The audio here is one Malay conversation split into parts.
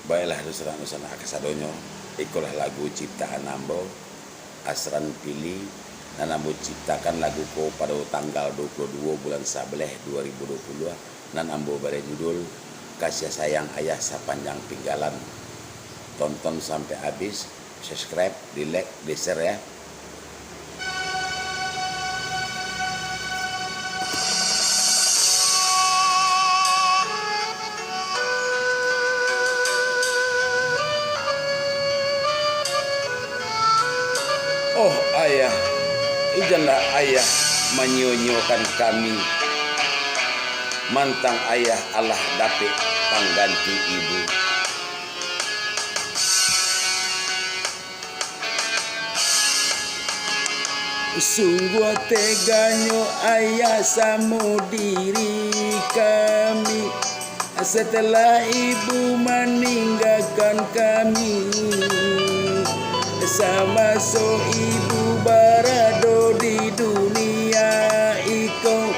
Baiklah nusana akasadonyo ikulah lagu ciptaan Nambo Asran Pilih dan Nambo ciptakan lagu ko pada tanggal 22 bulan 11 2020 dan Nambo bare judul Kasih Sayang Ayah Sepanjang Pinggalan. Tonton sampai habis, subscribe, di like, di share ya. Oh ayah, izinlah ayah menyonyokan kami. Mantang ayah Allah dapet pengganti ibu. Sungguh teganya ayah sama diri kami setelah ibu meninggalkan kami. Sama so ibu berada di dunia iko,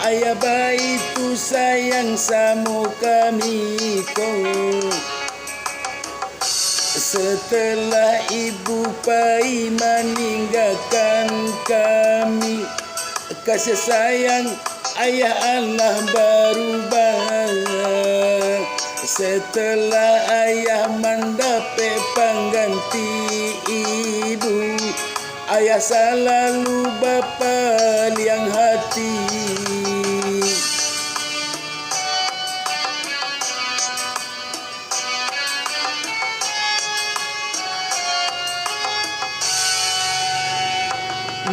ayah baik tu sayang sama kami ko. Setelah ibu pai meninggalkan kami, kasih sayang ayah Allah berubah. Setelah ayah mendapat pengganti ibu, ayah selalu berpaling hati.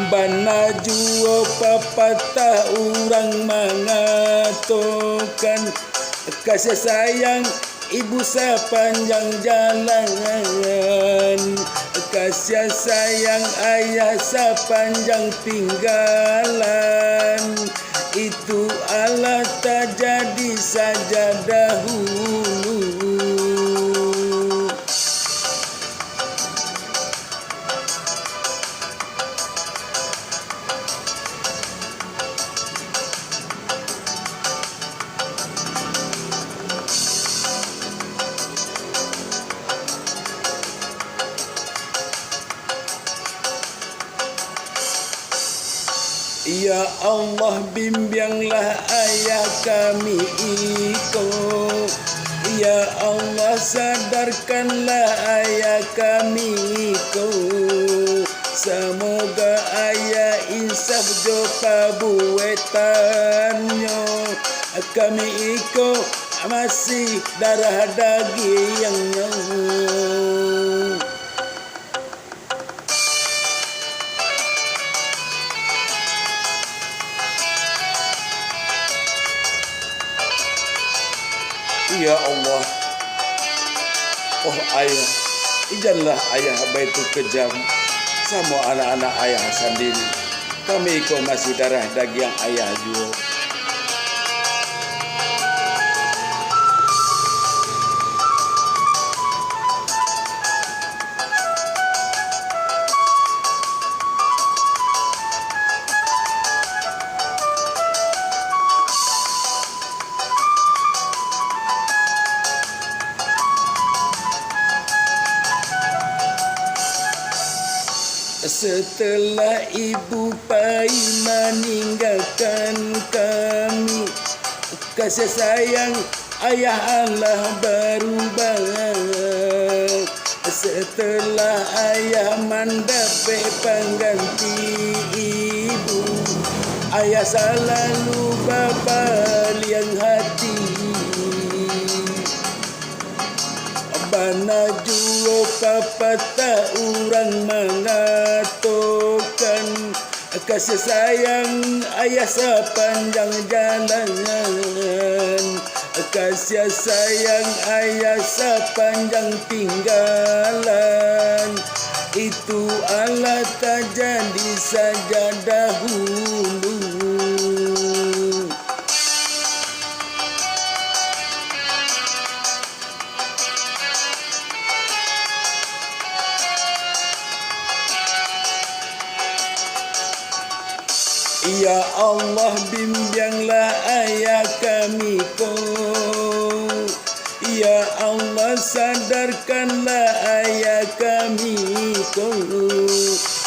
Bana jua pepatah orang mengatakan, kasih sayang ibu sepanjang jalan, kasih sayang ayah sepanjang tinggalan. Itu Allah tak jadi saja dahulu. Ya Allah bimbinglah ayah kami iko. Ya Allah sadarkanlah ayah kami iko. Semoga ayah insaf jo pabuetannya. Kami iko masih darah dagingnya. Ya Allah, oh ayah, izinlah ayah baitu kejam sama anak-anak ayah sendiri. Kami kau masih darah daging ayah juga. Setelah ibu pai meninggalkan kami, kasih sayang ayah Allah berubah. Setelah ayah mendapat pengganti ibu, ayah selalu berpaling hati. Bana jua pepatah orang mengatakan, kasih sayang ayah sepanjang jalan, kasih sayang ayah sepanjang tinggalan. Itu Allah tak jadi saja dahulu. Ya Allah bimbinglah ayah kami ko. Ya Allah sadarkanlah ayah kami kau.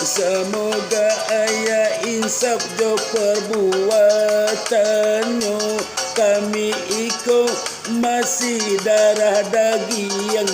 Semoga ayah insaf jo perbuatannya. Kami ikut masih darah daging yang